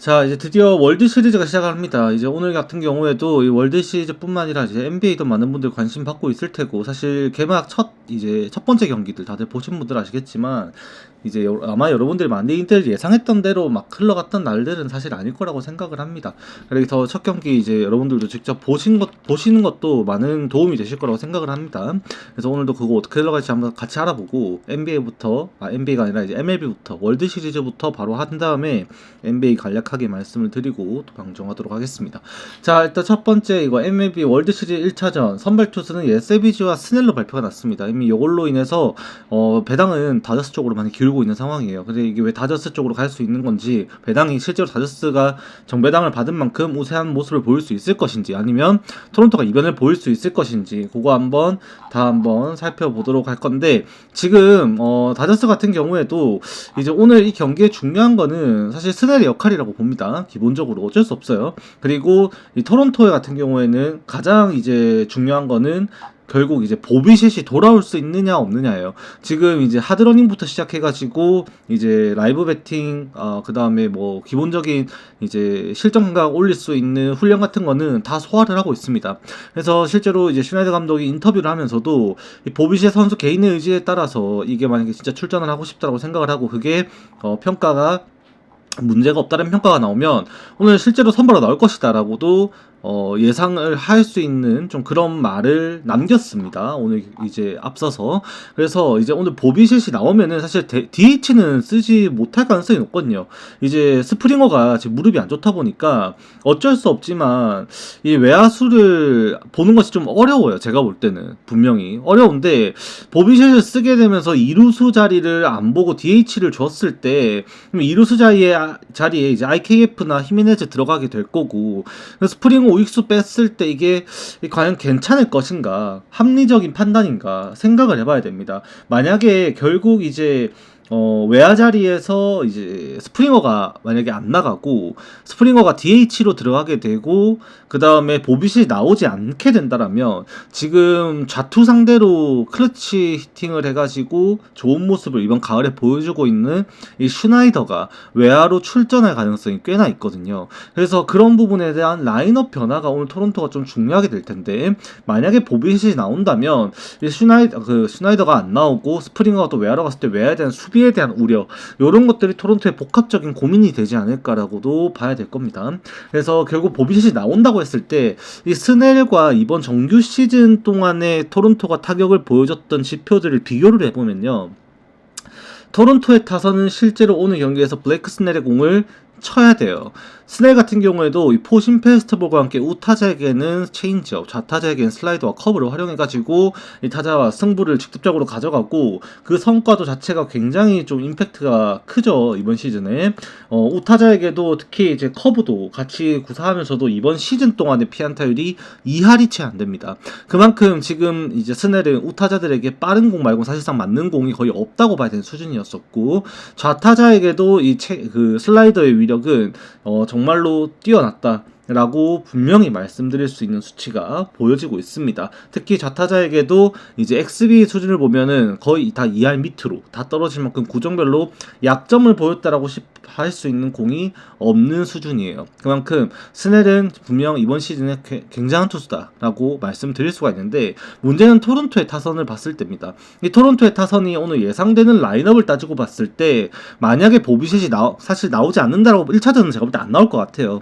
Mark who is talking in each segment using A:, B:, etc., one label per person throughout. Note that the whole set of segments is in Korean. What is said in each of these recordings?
A: 자, 이제 드디어 월드 시리즈가 시작합니다. 이제 오늘 같은 경우에도 이 월드 시리즈뿐만 아니라 이제 NBA도 많은 분들 관심 받고 있을 테고, 사실 개막 첫 번째 경기들 다들 보신 분들 아시겠지만, 이제 아마 여러분들이 많이들 예상했던 대로 막 흘러갔던 날들은 사실 아닐 거라고 생각을 합니다. 그래서 첫 경기 이제 여러분들도 직접 보시는 것도 많은 도움이 되실 거라고 생각을 합니다. 그래서 오늘도 그거 어떻게 흘러갈지 한번 같이 알아보고, NBA가 아니라 이제 MLB부터, 월드 시리즈부터 바로 한 다음에 NBA 간략하게 말씀을 드리고 또 방송하도록 하겠습니다. 자, 일단 첫 번째 이거 MLB 월드 시리즈 1차전 선발 투수는 세비지와 스넬로 발표가 났습니다. 이미 이걸로 인해서 배당은 다저스 쪽으로 많이 기울고 있는 상황이에요. 근데 이게 왜 다저스 쪽으로 갈 수 있는 건지, 배당이 실제로 다저스가 정배당을 받은 만큼 우세한 모습을 보일 수 있을 것인지, 아니면 토론토가 이변을 보일 수 있을 것인지, 그거 한번 살펴보도록 할 건데, 지금 다저스 같은 경우에도 이제 오늘 이 경기에 중요한 거는 사실 스넬의 역할이라고 봅니다. 기본적으로 어쩔 수 없어요. 그리고 이 토론토 같은 경우에는 가장 이제 중요한 거는 결국 이제 보비셋이 돌아올 수 있느냐 없느냐예요. 지금 이제 하드러닝부터 시작해가지고 이제 라이브 배팅, 그 다음에 뭐 기본적인 이제 실전 감각 올릴 수 있는 훈련 같은 거는 다 소화를 하고 있습니다. 그래서 실제로 이제 슈나이더 감독이 인터뷰를 하면서도 이 보비셋 선수 개인의 의지에 따라서 이게 만약에 진짜 출전을 하고 싶다라고 생각을 하고, 그게 평가가 문제가 없다는 평가가 나오면 오늘 실제로 선발로 나올 것이다 라고도 예상을 할 수 있는 좀 그런 말을 남겼습니다. 오늘 이제 앞서서. 그래서 이제 오늘 보비셋이 나오면은 사실 DH는 쓰지 못할 가능성이 높거든요. 이제 스프링어가 지금 무릎이 안 좋다 보니까 어쩔 수 없지만 이 외야수를 보는 것이 좀 어려워요. 제가 볼 때는 분명히 어려운데, 보비셋을 쓰게 되면서 이루수 자리를 안 보고 DH를 줬을 때 이루수 자리에 이제 IKF나 히메네즈 들어가게 될 거고, 스프링어 우익수 뺐을 때 이게 과연 괜찮을 것인가, 합리적인 판단인가 생각을 해봐야 됩니다. 만약에 결국 이제 외야 자리에서 이제 스프링어가 만약에 안 나가고 스프링어가 DH로 들어가게 되고 그 다음에 보빗이 나오지 않게 된다라면, 지금 좌투 상대로 클러치 히팅을 해가지고 좋은 모습을 이번 가을에 보여주고 있는 이 슈나이더가 외야로 출전할 가능성이 꽤나 있거든요. 그래서 그런 부분에 대한 라인업 변화가 오늘 토론토가 좀 중요하게 될 텐데, 만약에 보빗이 나온다면 슈나이더가 안 나오고 스프링어가 또 외야로 갔을 때 외야에 대한 수비에 대한 우려, 이런 것들이 토론토의 복합적인 고민이 되지 않을까라고도 봐야 될 겁니다. 그래서 결국 보빗이 나온다고 했을 때 이 스넬과 이번 정규 시즌 동안에 토론토가 타격을 보여줬던 지표들을 비교를 해보면요, 토론토의 타선은 실제로 오늘 경기에서 블레이크 스넬의 공을 쳐야 돼요. 스넬 같은 경우에도 이 포신 페스티벌과 함께 우타자에게는 체인지업, 좌타자에게는 슬라이더와 커브를 활용해가지고 이 타자와 승부를 직접적으로 가져가고, 그 성과도 자체가 굉장히 좀 임팩트가 크죠. 이번 시즌에 우타자에게도 특히 이제 커브도 같이 구사하면서도 이번 시즌 동안의 피안타율이 2할이 채 안 됩니다. 그만큼 지금 이제 스넬은 우타자들에게 빠른 공 말고 사실상 맞는 공이 거의 없다고 봐야 되는 수준이었었고, 좌타자에게도 그 슬라이더의 위력은 정말로 뛰어났다 라고 분명히 말씀드릴 수 있는 수치가 보여지고 있습니다. 특히 좌타자에게도 이제 XB 수준을 보면은 거의 다 2할 밑으로 다 떨어질 만큼 구종별로 약점을 보였다라고 할 수 있는 공이 없는 수준이에요. 그만큼 스넬은 분명 이번 시즌에 굉장한 투수다라고 말씀드릴 수가 있는데, 문제는 토론토의 타선을 봤을 때입니다. 이 토론토의 타선이 오늘 예상되는 라인업을 따지고 봤을 때, 만약에 보비셋이 사실 나오지 않는다라고 1차전은 제가 볼 때 안 나올 것 같아요.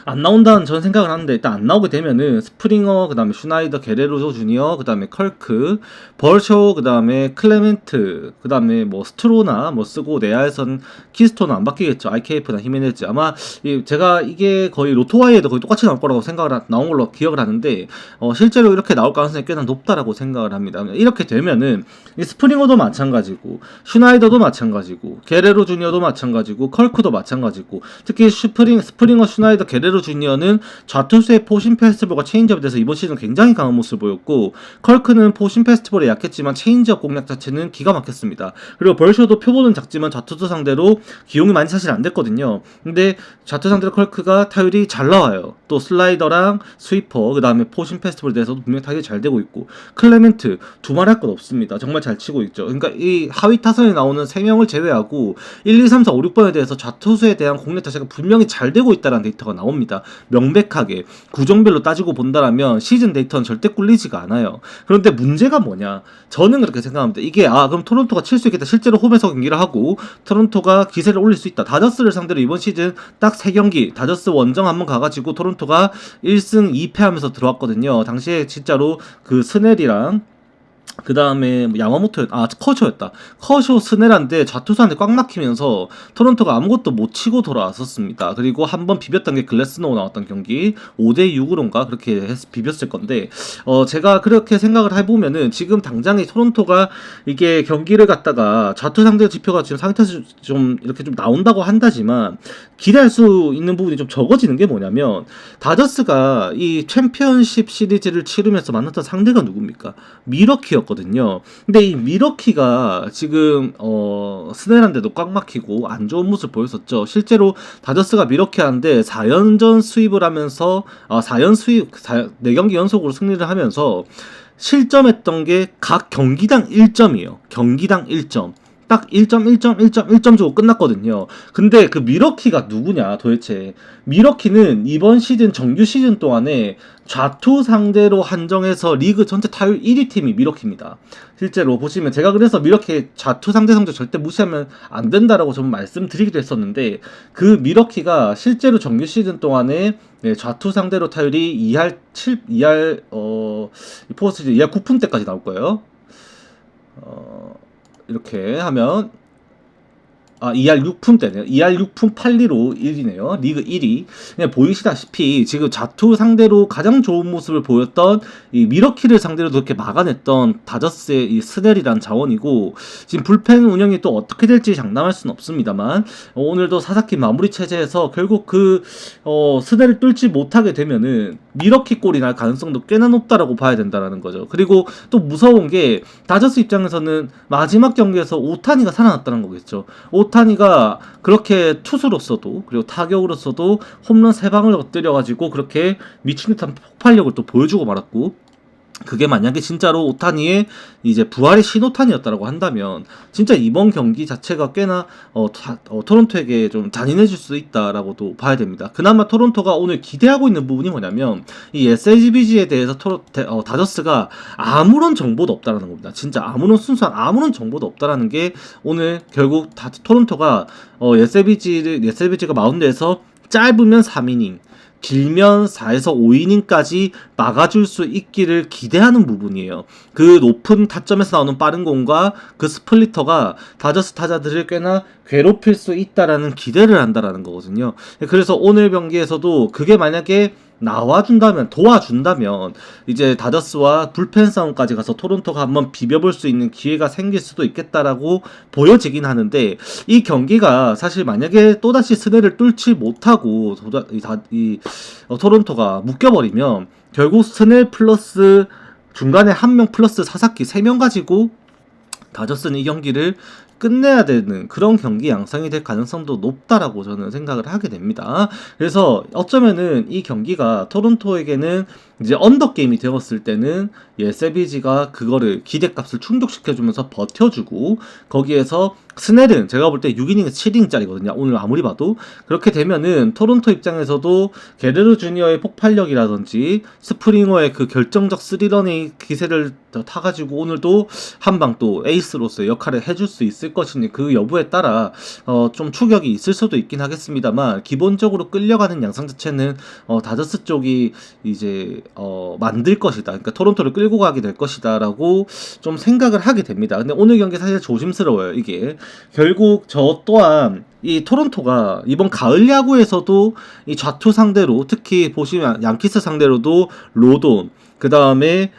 A: 안 나온다는 저는 생각을 하는데, 일단 안 나오게 되면은 스프링어, 그 다음에 슈나이더, 게레로 주니어, 그 다음에 컬크, 벌쇼, 그 다음에 클레멘트, 그 다음에 뭐 스트로나 뭐 쓰고, 내야에선 키스톤은 안 바뀌겠죠. IKF나 히메네즈. 아마 제가 이게 거의 로토와이에도 거의 똑같이 나올 거라고 나온 걸로 기억을 하는데, 실제로 이렇게 나올 가능성이 꽤나 높다라고 생각을 합니다. 이렇게 되면은 이 스프링어도 마찬가지고, 슈나이더도 마찬가지고, 게레로 주니어도 마찬가지고, 컬크도 마찬가지고, 특히 스프링어, 슈나이더, 게레로 주니어는 좌투수의 포심 페스티벌과 체인지업에 대해서 이번 시즌 굉장히 강한 모습을 보였고, 컬크는 포심 페스티벌에 약했지만 체인지업 공략 자체는 기가 막혔습니다. 그리고 벌쇼도 표본은 작지만 좌투수 상대로 기용이 많이 사실 안 됐거든요. 근데 좌투 상대로 컬크가 타율이 잘 나와요. 또 슬라이더랑 스위퍼, 그 다음에 포심 페스티벌에 대해서도 분명히 타율이 잘 되고 있고, 클레멘트 두말할 것 없습니다. 정말 잘 치고 있죠. 그러니까 이 하위 타선에 나오는 3명을 제외하고 1, 2, 3, 4, 5, 6번에 대해서 좌투수에 대한 공략 자체가 분명히 잘 되고 있다는 데이터가 나옵니다. 명백하게 구종별로 따지고 본다라면 시즌 데이터는 절대 꿀리지가 않아요. 그런데 문제가 뭐냐? 저는 그렇게 생각합니다. 이게 그럼 토론토가 칠 수 있겠다. 실제로 홈에서 경기를 하고 토론토가 기세를 올릴 수 있다. 다저스를 상대로 이번 시즌 딱 3경기 다저스 원정 한번 가가지고 토론토가 1승 2패 하면서 들어왔거든요. 당시에 진짜로 그 스넬이랑 그 다음에 커쇼였다. 커쇼 스네란데 좌투수한테 꽉 막히면서 토론토가 아무것도 못 치고 돌아왔었습니다. 그리고 한번 비볐던 게 글래스노우 나왔던 경기 5대6으로인가 그렇게 해서 비볐을 건데, 제가 그렇게 생각을 해보면은 지금 당장에 토론토가 이게 경기를 갖다가 좌투 상대 지표가 지금 상위타수 좀 이렇게 좀 나온다고 한다지만 기대할 수 있는 부분이 좀 적어지는 게 뭐냐면, 다저스가 이 챔피언십 시리즈를 치르면서 만났던 상대가 누굽니까? 미러키였거든요. 근데 이 미러키가 지금 스넬한테도 꽉 막히고 안 좋은 모습 보였었죠. 실제로 다저스가 미러키한테 4연전 수입을 하면서 4경기 연속으로 승리를 하면서 실점했던 게 각 경기당 1점이에요. 경기당 1점. 딱 1점, 1점, 1점, 1점 주고 끝났거든요. 근데 그 미러키가 누구냐 도대체. 미러키는 이번 시즌 정규 시즌 동안에 좌투 상대로 한정해서 리그 전체 타율 1위 팀이 미러키입니다. 실제로 보시면 제가 그래서 미러키 좌투 상대 성적 절대 무시하면 안 된다라고 좀 말씀드리기도 했었는데, 그 미러키가 실제로 정규 시즌 동안에 좌투 상대로 타율이 2할 9푼대까지 나올 거예요. 이렇게 하면 2할 6푼대네요. 2할 6푼 8리로 1위네요. 리그 1위. 그냥 보이시다시피 지금 좌투 상대로 가장 좋은 모습을 보였던 이 미러키를 상대로 그렇게 막아냈던 다저스의 이 스넬이란 자원이고, 지금 불펜 운영이 또 어떻게 될지 장담할 수는 없습니다만 오늘도 사사키 마무리 체제에서 결국 그 스넬을 뚫지 못하게 되면은 미러키 골이 날 가능성도 꽤나 높다라고 봐야 된다라는 거죠. 그리고 또 무서운 게 다저스 입장에서는 마지막 경기에서 오타니가 살아났다는 거겠죠. 오타니가 그렇게 투수로서도 그리고 타격으로서도 홈런 3방을 엎드려가지고 그렇게 미친 듯한 폭발력을 또 보여주고 말았고, 그게 만약에 진짜로 오타니의 이제 부활의 신오타니였다라고 한다면 진짜 이번 경기 자체가 꽤나 토론토에게 좀 잔인해질 수 있다라고도 봐야 됩니다. 그나마 토론토가 오늘 기대하고 있는 부분이 뭐냐면 이 SLGBG에 대해서 다저스가 아무런 정보도 없다라는 겁니다. 진짜 순수한 아무런 정보도 없다라는 게 오늘 결국 토론토가 SLBG가 마운드에서 짧으면 3이닝 길면 4에서 5이닝까지 막아줄 수 있기를 기대하는 부분이에요. 그 높은 타점에서 나오는 빠른 공과 그 스플리터가 다저스 타자들을 꽤나 괴롭힐 수 있다라는 기대를 한다라는 거거든요. 그래서 오늘 경기에서도 그게 만약에 도와준다면 이제 다저스와 불펜 싸움까지 가서 토론토가 한번 비벼볼 수 있는 기회가 생길 수도 있겠다라고 보여지긴 하는데, 이 경기가 사실 만약에 또다시 스넬을 뚫지 못하고 토론토가 묶여버리면 결국 스넬 플러스 중간에 1명 플러스 사사키 3명 가지고 다저스는 이 경기를 끝내야 되는 그런 경기 양상이 될 가능성도 높다라고 저는 생각을 하게 됩니다. 그래서 어쩌면은 이 경기가 토론토에게는 이제 언더게임이 되었을 때는 SLBG가 그거를 기대값을 충족시켜주면서 버텨주고, 거기에서 스넬은 제가 볼 때 6이닝에서 7이닝짜리거든요. 오늘 아무리 봐도. 그렇게 되면은 토론토 입장에서도 게르르 주니어의 폭발력이라든지 스프링어의 그 결정적 3런의 기세를 타가지고 오늘도 한방 또 에이스로서의 역할을 해줄 수 있을 것이니 그 여부에 따라 좀 추격이 있을 수도 있긴 하겠습니다만, 기본적으로 끌려가는 양상 자체는 다저스 쪽이 이제 만들 것이다. 그러니까 토론토를 끌고 가게 될 것이다 라고 좀 생각을 하게 됩니다. 근데 오늘 경기 사실 조심스러워요. 이게 결국 저 또한 이 토론토가 이번 가을 야구에서도 이 좌투 상대로, 특히 보시면 양키스 상대로도 로돈, 그 다음에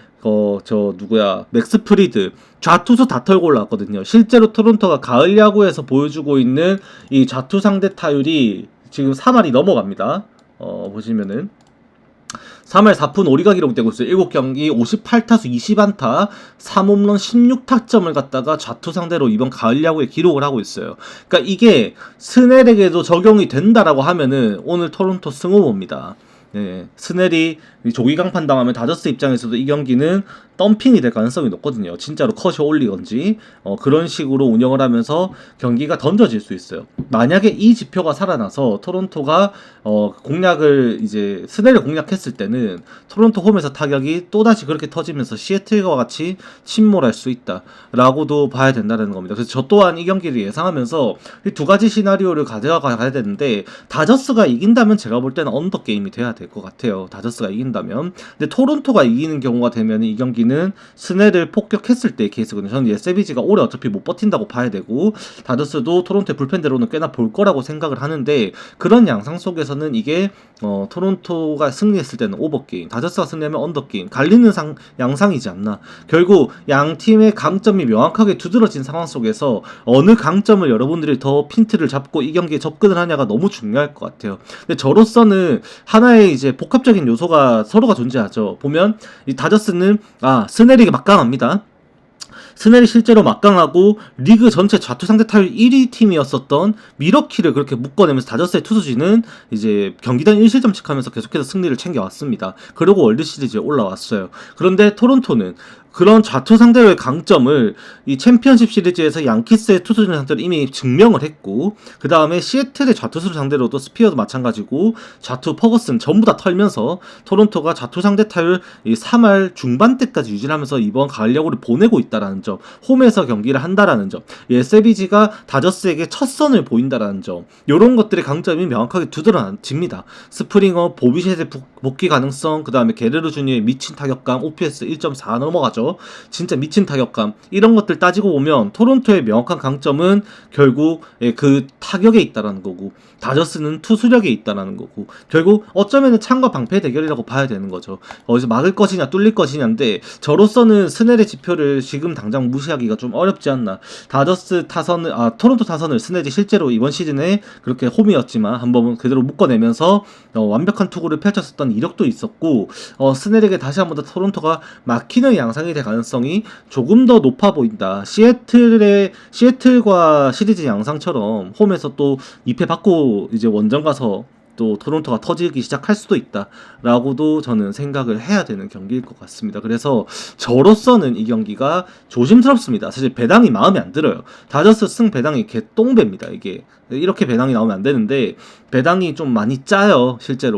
A: 맥스 프리드 좌투수 다 털고 올라왔거든요. 실제로 토론토가 가을 야구에서 보여주고 있는 이 좌투 상대 타율이 지금 3할이 넘어갑니다. 보시면은 3할 4푼 5리가 기록되고 있어요. 7경기 58타수 20안타 3홈런 16타점을 갖다가 좌투 상대로 이번 가을 야구에 기록을 하고 있어요. 그러니까 이게 스넬에게도 적용이 된다라고 하면은 오늘 토론토 승후보입니다. 네, 스넬이 조기 강판 당하면 다저스 입장에서도 이 경기는 덤핑이 될 가능성이 높거든요. 진짜로 컷이 올리건지 그런 식으로 운영을 하면서 경기가 던져질 수 있어요. 만약에 이 지표가 살아나서 토론토가 공략을 이제 스넬을 공략했을 때는 토론토 홈에서 타격이 또다시 그렇게 터지면서 시애틀과 같이 침몰할 수 있다라고도 봐야 된다는 겁니다. 그래서 저 또한 이 경기를 예상하면서 이 두 가지 시나리오를 가져가야 되는데 다저스가 이긴다면 제가 볼 때는 언더 게임이 돼야 될 것 같아요. 다저스가 이긴다면. 근데 토론토가 이기는 경우가 되면 이 경기는 스넬을 폭격했을 때의 케이스거든요. 저는 예세비지가 오래 어차피 못 버틴다고 봐야 되고 다저스도 토론토의 불펜대로는 꽤나 볼 거라고 생각을 하는데 그런 양상 속에서는 이게 토론토가 승리했을 때는 오버게임, 다저스가 승리하면 언더게임 갈리는 양상이지 않나. 결국 양 팀의 강점이 명확하게 두드러진 상황 속에서 어느 강점을 여러분들이 더 핀트를 잡고 이 경기에 접근을 하냐가 너무 중요할 것 같아요. 근데 저로서는 하나의 이제 복합적인 요소가 서로가 존재하죠. 보면 이 다저스는 스넬에게 막강합니다. 스넬이 실제로 막강하고 리그 전체 좌투 상대 타율 1위 팀이었었던 미러키를 그렇게 묶어내면서 다저스의 투수진은 이제 경기당 1실점씩 하면서 계속해서 승리를 챙겨왔습니다. 그리고 월드 시리즈에 올라왔어요. 그런데 토론토는 그런 좌투 상대로의 강점을 이 챔피언십 시리즈에서 양키스의 투수진 상대로 이미 증명을 했고, 그 다음에 시애틀의 좌투수를 상대로도 스피어도 마찬가지고 좌투 퍼거슨 전부 다 털면서 토론토가 좌투 상대 타율 3할 중반대까지 유지하면서 이번 가을 야구를 보내고 있다라는 점, 홈에서 경기를 한다라는 점, SBG가 다저스에게 첫 선을 보인다라는 점, 이런 것들의 강점이 명확하게 두드러집니다. 스프링어, 보비셋의 복귀 가능성, 그 다음에 게레로 주니어의 미친 타격감, OPS 1.4 넘어가죠. 진짜 미친 타격감, 이런 것들 따지고 보면 토론토의 명확한 강점은 결국 그 타격에 있다라는 거고, 다저스는 투수력에 있다라는 거고, 결국 어쩌면은 창과 방패의 대결이라고 봐야 되는 거죠. 어디서 막을 것이냐 뚫릴 것이냐인데 저로서는 스넬의 지표를 지금 당장 무시하기가 좀 어렵지 않나. 다저스 타선을 토론토 타선을 스넬이 실제로 이번 시즌에 그렇게 홈이었지만 한번 그대로 묶어내면서 완벽한 투구를 펼쳤었던 이력도 있었고, 스넬에게 다시 한번 더 토론토가 막히는 양상이 될 가능성이 조금 더 높아 보인다. 시애틀과 시리즈 양상처럼 홈에서 또 2패 받고 이제 원정 가서 또 토론토가 터지기 시작할 수도 있다라고도 저는 생각을 해야 되는 경기일 것 같습니다. 그래서 저로서는 이 경기가 조심스럽습니다. 사실 배당이 마음에 안 들어요. 다저스 승 배당이 개똥배입니다. 이게 이렇게 배당이 나오면 안 되는데 배당이 좀 많이 짜요. 실제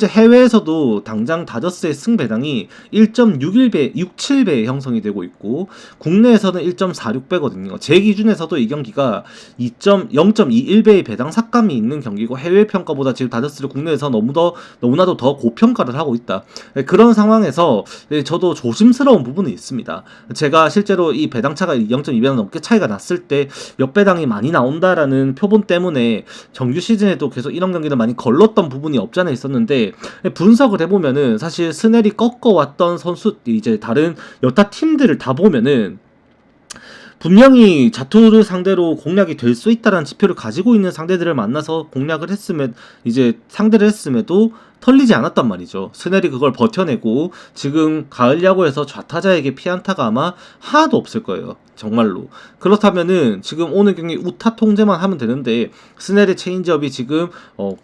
A: 해외에서도 당장 다저스의 승 배당이 1.61배, 67배 형성이 되고 있고 국내에서는 1.46배거든요. 제 기준에서도 이 경기가 0.21배의 배당 삭감이 있는 경기고 해외 평가보다 지금 다저스를 국내에서 너무나도 더 고평가를 하고 있다. 그런 상황에서 저도 조심스러운 부분이 있습니다. 제가 실제로 이 배당차가 0.2배당 넘게 차이가 났을 때 역배당이 많이 나온다라는 표본 때문에 정규 시즌에도 계속 이런 경기를 많이 걸렀던 부분이 없지 않아 있었는데, 분석을 해보면은 사실 스넬이 꺾어왔던 선수 이제 다른 여타 팀들을 다 보면은 분명히 자투를 상대로 공략이 될 수 있다는 지표를 가지고 있는 상대들을 만나서 공략을 상대를 했음에도 털리지 않았단 말이죠. 스넬이 그걸 버텨내고 지금 가을 야구에서 좌타자에게 피안타가 아마 하나도 없을 거예요. 정말로. 그렇다면은 지금 오늘 경기 우타 통제만 하면 되는데 스넬의 체인지업이 지금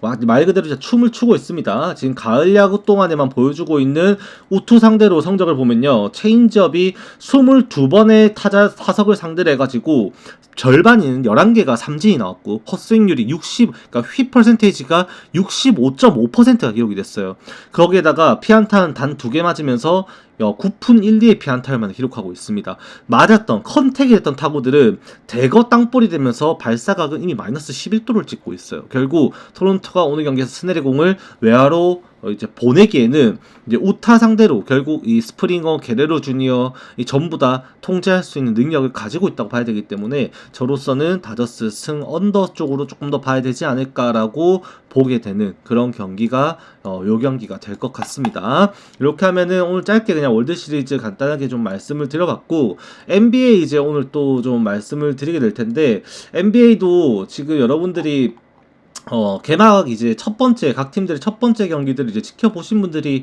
A: 말 그대로 진짜 춤을 추고 있습니다. 지금 가을 야구 동안에만 보여주고 있는 우투 상대로 성적을 보면요, 체인지업이 22번의 타석을 상대로 해가지고 절반인 11개가 삼진이 나왔고 헛스윙률이 그러니까 휘 퍼센테이지가 65.5%가 기록이 됐어요. 거기에다가 피안타는 단 2개 맞으면서 9푼 1, 2의 피안타를 기록하고 있습니다. 맞았던 컨택이 됐던 타구들은 대거 땅볼이 되면서 발사각은 이미 마이너스 11도를 찍고 있어요. 결국 토론토가 오늘 경기에서 스넬의 공을 외야로 이제 보내기에는 이제 우타 상대로 결국 이 스프링어, 게레로 주니어 전부 다 통제할 수 있는 능력을 가지고 있다고 봐야 되기 때문에 저로서는 다저스 승 언더 쪽으로 조금 더 봐야 되지 않을까라고 보게 되는 그런 경기가 요 경기가 될 것 같습니다. 이렇게 하면은 오늘 짧게 그냥 월드 시리즈 간단하게 좀 말씀을 드려봤고, NBA 이제 오늘 또 좀 말씀을 드리게 될 텐데, NBA도 지금 여러분들이 개막 이제 첫 번째, 각 팀들의 첫 번째 경기들을 이제 지켜보신 분들이,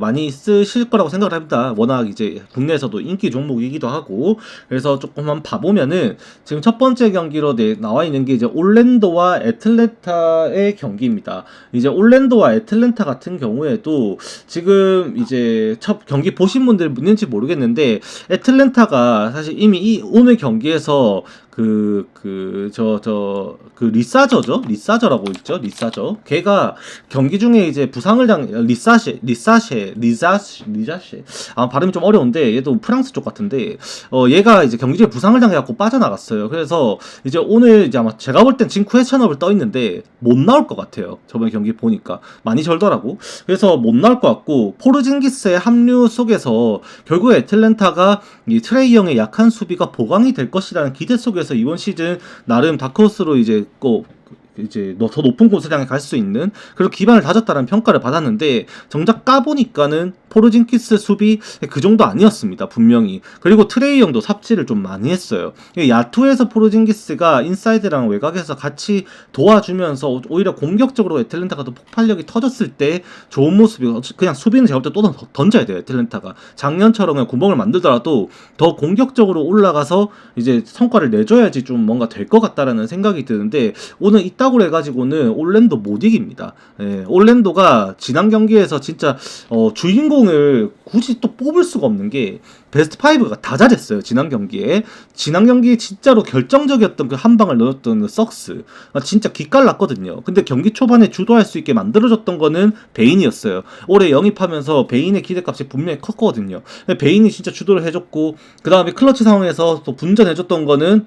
A: 많이 있으실 거라고 생각을 합니다. 워낙 이제 국내에서도 인기 종목이기도 하고. 그래서 조금 한번 봐보면은, 지금 첫 번째 경기로 나와 있는 게 이제 올랜도와 애틀랜타의 경기입니다. 이제 올랜도와 애틀랜타 같은 경우에도 지금 이제 첫 경기 보신 분들 있는지 모르겠는데, 애틀랜타가 사실 이미 오늘 경기에서 리사저죠? 리사저라고 있죠? 리사저. 걔가 경기 중에 이제 부상을 리자셰. 아, 발음이 좀 어려운데, 얘도 프랑스 쪽 같은데, 얘가 이제 경기 중에 부상을 당해갖고 빠져나갔어요. 그래서 이제 오늘 이제 아마 제가 볼 땐 지금 퀘스천업을 떠 있는데, 못 나올 것 같아요. 저번에 경기 보니까. 많이 절더라고. 그래서 못 나올 것 같고, 포르징기스의 합류 속에서 결국에 애틀랜타가 이 트레이 형의 약한 수비가 보강이 될 것이라는 기대 속에서 이번 시즌 나름 다크호스로 이제 더 높은 곳을 향해 갈 수 있는 그런 기반을 다졌다는 평가를 받았는데, 정작 까보니까는 포르징키스 수비 그 정도 아니었습니다, 분명히. 그리고 트레이 형도 삽질을 좀 많이 했어요. 야투에서 포르징기스가 인사이드랑 외곽에서 같이 도와주면서 오히려 공격적으로 애틀랜타가 더 폭발력이 터졌을 때 좋은 모습이, 그냥 수비는 제가 볼 때 또 던져야 돼요. 애틀랜타가 작년처럼 그냥 구멍을 만들더라도 더 공격적으로 올라가서 이제 성과를 내줘야지 좀 뭔가 될 것 같다라는 생각이 드는데, 오늘 이따구로 해가지고는 올랜도 못 이깁니다. 올랜도가 지난 경기에서 진짜 주인공을 굳이 또 뽑을 수가 없는 게, 베스트 5가 다 잘했어요. 지난 경기에 진짜로 결정적이었던 그 한 방을 넣었던 그 썩스, 진짜 기깔났거든요. 근데 경기 초반에 주도할 수 있게 만들어줬던 거는 베인이었어요. 올해 영입하면서 베인의 기대값이 분명히 컸거든요. 베인이 진짜 주도를 해줬고, 그 다음에 클러치 상황에서 또 분전해줬던 거는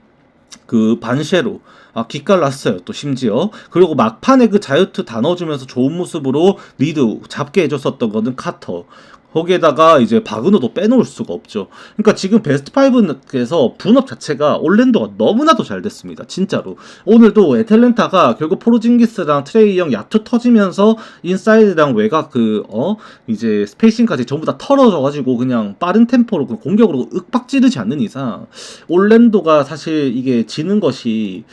A: 그 반쉐로, 기깔났어요. 또 심지어. 그리고 막판에 그 자유투 다 넣어주면서 좋은 모습으로 리드 잡게 해줬었던 거는 카터. 거기에다가 이제 바그너도 빼놓을 수가 없죠. 그러니까 지금 베스트 5에서 분업 자체가 올랜도가 너무나도 잘 됐습니다. 진짜로. 오늘도 애틀랜타가 결국 포르징기스랑 트레이 형 야투 터지면서 인사이드랑 외곽 이제 스페이싱까지 전부 다 털어져가지고 그냥 빠른 템포로 공격으로 윽박 지르지 않는 이상, 올랜도가 사실 이게 지는 것이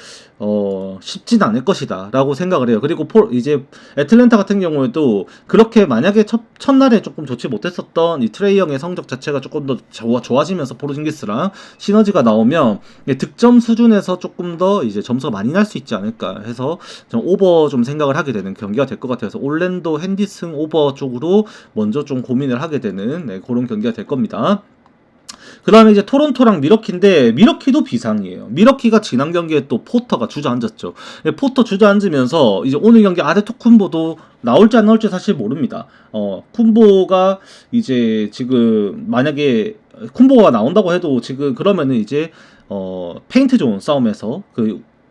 A: 쉽진 않을 것이다 라고 생각을 해요. 그리고 이제 애틀랜타 같은 경우에도 그렇게 만약에 첫날에 조금 좋지 못했었던 이 트레이 형의 성적 자체가 조금 더 좋아지면서 포르징기스랑 시너지가 나오면 득점 수준에서 조금 더 이제 점수가 많이 날 수 있지 않을까 해서 좀 오버 좀 생각을 하게 되는 경기가 될 것 같아서, 올랜도 핸디슨 오버 쪽으로 먼저 좀 고민을 하게 되는 그런 경기가 될 겁니다. 그 다음에 이제 토론토랑 미러키인데, 미러키도 비상이에요. 미러키가 지난 경기에 또 포터가 주저앉았죠. 포터 주저앉으면서 이제 오늘 경기 아데토쿤보도 나올지 안 나올지 사실 모릅니다. 쿤보가 이제 지금 만약에 쿤보가 나온다고 해도 지금 그러면은 이제 페인트 존 싸움에서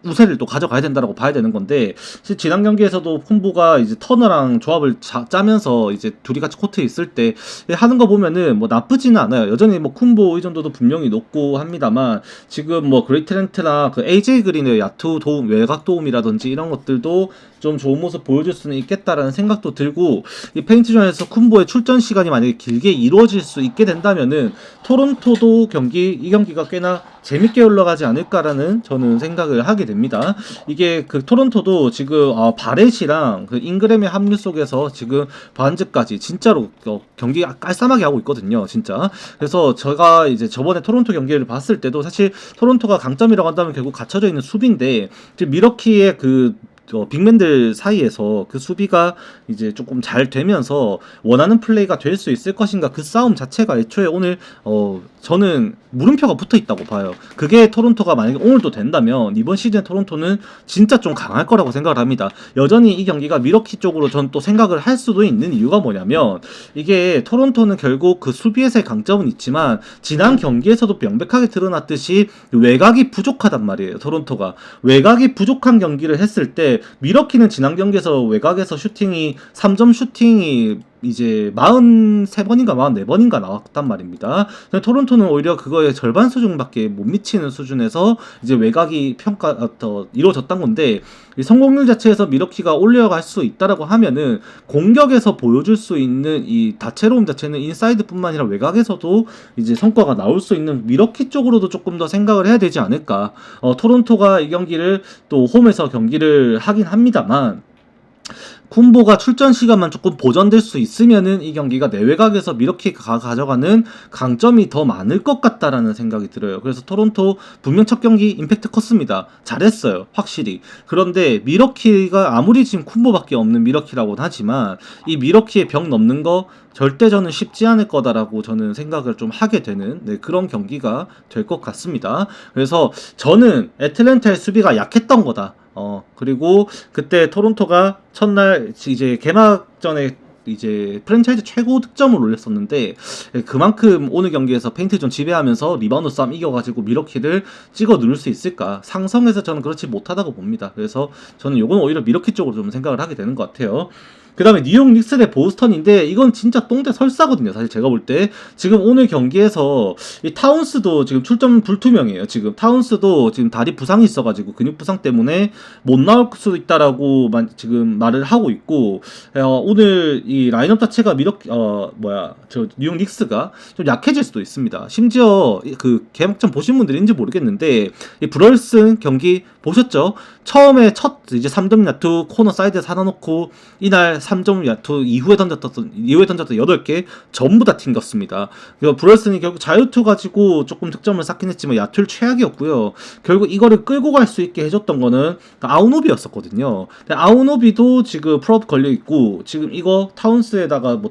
A: 우세를 또 가져가야 된다라고 봐야 되는 건데, 지난 경기에서도 쿤보가 이제 터너랑 조합을 짜면서 이제 둘이 같이 코트에 있을 때 하는 거 보면은 뭐 나쁘지는 않아요. 여전히 뭐 쿤보 의존도도 분명히 높고 합니다만, 지금 뭐 그레이트렌트나 그 AJ 그린의 야투 도움, 외곽 도움이라든지 이런 것들도 좀 좋은 모습 보여줄 수는 있겠다라는 생각도 들고, 이 페인트존에서 쿤보의 출전 시간이 만약에 길게 이루어질 수 있게 된다면은 토론토도 이 경기가 꽤나 재밌게 올라가지 않을까라는 저는 생각을 하게 됩니다. 이게 토론토도 지금 바렛이랑 잉그램의 합류 속에서 지금 반즈까지 진짜로 경기 깔쌈하게 하고 있거든요, 진짜. 그래서 제가 이제 저번에 토론토 경기를 봤을 때도 사실 토론토가 강점이라고 한다면 결국 갖춰져 있는 수비인데, 지금 미러키의 빅맨들 사이에서 그 수비가 이제 조금 잘 되면서 원하는 플레이가 될 수 있을 것인가, 그 싸움 자체가 애초에 오늘 저는 물음표가 붙어 있다고 봐요. 그게 토론토가 만약에 오늘도 된다면 이번 시즌 토론토는 진짜 좀 강할 거라고 생각을 합니다. 여전히 이 경기가 미러키 쪽으로 전 또 생각을 할 수도 있는 이유가 뭐냐면, 이게 토론토는 결국 그 수비에서의 강점은 있지만 지난 경기에서도 명백하게 드러났듯이 외곽이 부족하단 말이에요. 토론토가 외곽이 부족한 경기를 했을 때, 미러키는 지난 경기에서 외곽에서 3점 슈팅이 이제 43번인가 44번인가 나왔단 말입니다. 토론토는 오히려 그거의 절반 수준밖에 못 미치는 수준에서 이제 외곽이 이루어졌던 건데, 이 성공률 자체에서 미러키가 올려갈 수 있다라고 하면은 공격에서 보여줄 수 있는 이 다채로움 자체는 인사이드뿐만 아니라 외곽에서도 이제 성과가 나올 수 있는 미러키 쪽으로도 조금 더 생각을 해야 되지 않을까. 토론토가 이 경기를 또 홈에서 경기를 하긴 합니다만, 쿤보가 출전 시간만 조금 보전될 수 있으면은 이 경기가 내외곽에서 미러키가 가져가는 강점이 더 많을 것 같다라는 생각이 들어요. 그래서 토론토 분명 첫 경기 임팩트 컸습니다. 잘했어요, 확실히. 그런데 미러키가 아무리 지금 쿤보밖에 없는 미러키라고는 하지만 이 미러키의 벽 넘는 거 절대 저는 쉽지 않을 거다라고 저는 생각을 좀 하게 되는 그런 경기가 될 것 같습니다. 그래서 저는 애틀랜타의 수비가 약했던 거다. 그리고 그때 토론토가 첫날 이제 개막전에 이제 프랜차이즈 최고 득점을 올렸었는데, 그만큼 오늘 경기에서 페인트존 지배하면서 리바운드 싸움 이겨가지고 미러키를 찍어 누를 수 있을까? 상성에서 저는 그렇지 못하다고 봅니다. 그래서 저는 요건 오히려 미러키 쪽으로 좀 생각을 하게 되는 것 같아요. 그 다음에 뉴욕 닉스 대 보스턴인데, 이건 진짜 똥대 설사거든요. 사실 제가 볼 때 지금 오늘 경기에서 이 타운스도 지금 출전 불투명해요. 지금 타운스도 지금 다리 부상이 있어가지고 근육 부상 때문에 못 나올 수도 있다라고 지금 말을 하고 있고, 오늘 이 라인업 자체가 뉴욕 닉스가 좀 약해질 수도 있습니다. 심지어 그 개막전 보신 분들인지 모르겠는데, 이 브럴슨 경기 보셨죠? 처음에 이제 3점 야투 코너 사이드에 사놔놓고 이날 3점 야투 이후에 던졌던 8개 전부 다 튕겼습니다. 브럴슨이 결국 자유투 가지고 조금 득점을 쌓긴 했지만 야투를 최악이었고요. 결국 이거를 끌고 갈 수 있게 해줬던 거는 아우노비였었거든요. 근데 아우노비도 지금 프로업 걸려있고, 지금 이거 타운스에다가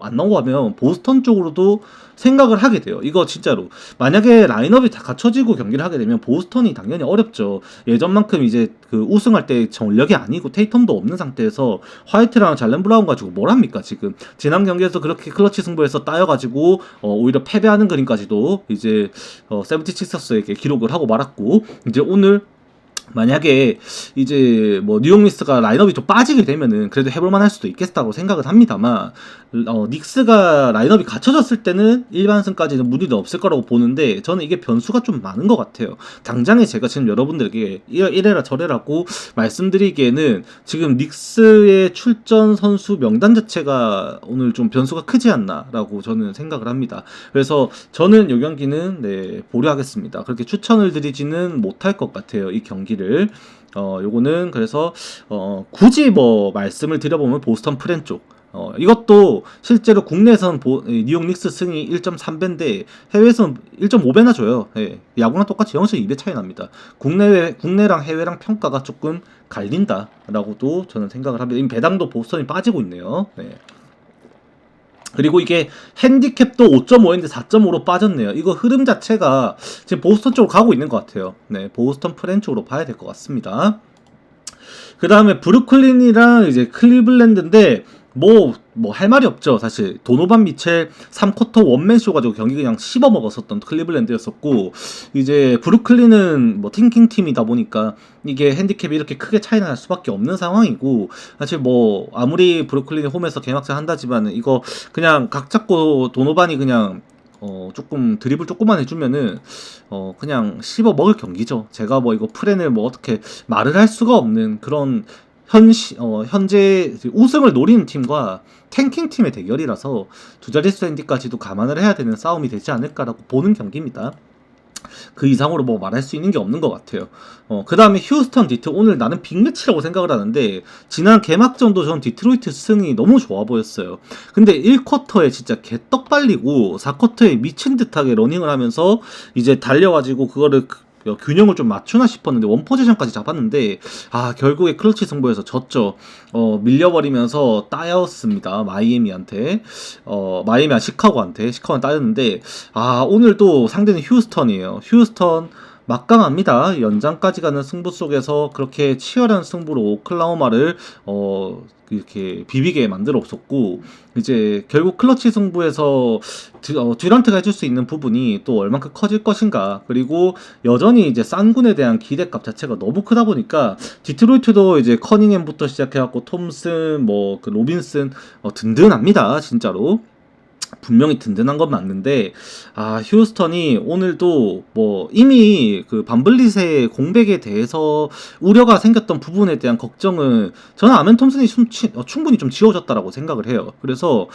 A: 안 나오고 하면 보스턴 쪽으로도 생각을 하게 돼요. 이거 진짜로 만약에 라인업이 다 갖춰지고 경기를 하게 되면 보스턴이 당연히 어렵죠. 예전만큼 이제 그 우승할 때 전력이 아니고 테이텀도 없는 상태에서 화이트랑 잘렌 브라운 가지고 뭘 합니까? 지금 지난 경기에서 그렇게 클러치 승부에서 따여가지고 오히려 패배하는 그림까지도 이제 세븐티식서스에게 기록을 하고 말았고, 이제 오늘 만약에 이제 뭐 뉴욕 닉스가 라인업이 좀 빠지게 되면은 그래도 해볼만 할 수도 있겠다고 생각은 합니다만, 닉스가 라인업이 갖춰졌을 때는 일반승까지는 무리도 없을 거라고 보는데, 저는 이게 변수가 좀 많은 것 같아요. 당장에 제가 지금 여러분들에게 이래라 저래라고 말씀드리기에는 지금 닉스의 출전 선수 명단 자체가 오늘 좀 변수가 크지 않나라고 저는 생각을 합니다. 그래서 저는 이 경기는 보류하겠습니다. 그렇게 추천을 드리지는 못할 것 같아요, 이 경기를. 요거는 그래서 굳이 뭐 말씀을 드려보면 보스턴 프렌 쪽, 이것도 실제로 국내에서는 뉴욕 닉스 승이 1.3배인데 해외에서는 1.5배나 줘요. 야구랑 똑같이 0.2배 차이 납니다. 국내랑 해외랑 평가가 조금 갈린다라고도 저는 생각을 합니다. 이미 배당도 보스턴이 빠지고 있네요. 그리고 이게 핸디캡도 5.5인데 4.5로 빠졌네요. 이거 흐름 자체가 지금 보스턴 쪽으로 가고 있는 것 같아요. 보스턴 프렌 쪽으로 봐야 될 것 같습니다. 그 다음에 브루클린이랑 이제 클리블랜드인데, 할 말이 없죠. 사실 도노반 미첼 3쿼터 원맨쇼 가지고 경기 그냥 씹어먹었었던 클리블랜드였었고, 이제 브루클린은 팅킹 팀이다 보니까 이게 핸디캡이 이렇게 크게 차이 날 수밖에 없는 상황이고, 사실 아무리 브루클린이 홈에서 개막전 한다지만 이거 그냥 각 잡고 도노반이 그냥 조금 드리블 조금만 해주면은 그냥 씹어 먹을 경기죠. 제가 이거 프렌을 어떻게 말을 할 수가 없는 그런 현재 우승을 노리는 팀과 탱킹 팀의 대결이라서 두 자릿수 핸디까지도 감안을 해야 되는 싸움이 되지 않을까라고 보는 경기입니다. 그 이상으로 말할 수 있는 게 없는 것 같아요. 그 다음에 휴스턴 디트로이트, 오늘 나는 빅매치라고 생각을 하는데, 지난 개막전도 전 디트로이트 승이 너무 좋아 보였어요. 근데 1쿼터에 진짜 개떡 발리고 4쿼터에 미친 듯하게 러닝을 하면서 이제 달려가지고 그거를 균형을 좀 맞추나 싶었는데 원포지션까지 잡았는데, 결국에 클러치 승부에서 졌죠. 밀려버리면서 따였습니다. 마이애미한테. 시카고한테 따였는데, 오늘 또 상대는 휴스턴이에요. 휴스턴 막강합니다. 연장까지 가는 승부 속에서 그렇게 치열한 승부로 오클라호마를 이렇게 비비게 만들었었고, 이제 결국 클러치 승부에서 듀란트가 해줄 수 있는 부분이 또 얼만큼 커질 것인가, 그리고 여전히 이제 쌍군에 대한 기대값 자체가 너무 크다 보니까 디트로이트도 이제 커닝햄부터 시작해갖고 톰슨, 뭐 그 로빈슨 든든합니다 진짜로. 분명히 든든한 건 맞는데, 휴스턴이 오늘도 뭐 이미 그 반블릿의 공백에 대해서 우려가 생겼던 부분에 대한 걱정은 저는 아멘 톰슨이 충분히 좀 지워졌다라고 생각을 해요. 그래서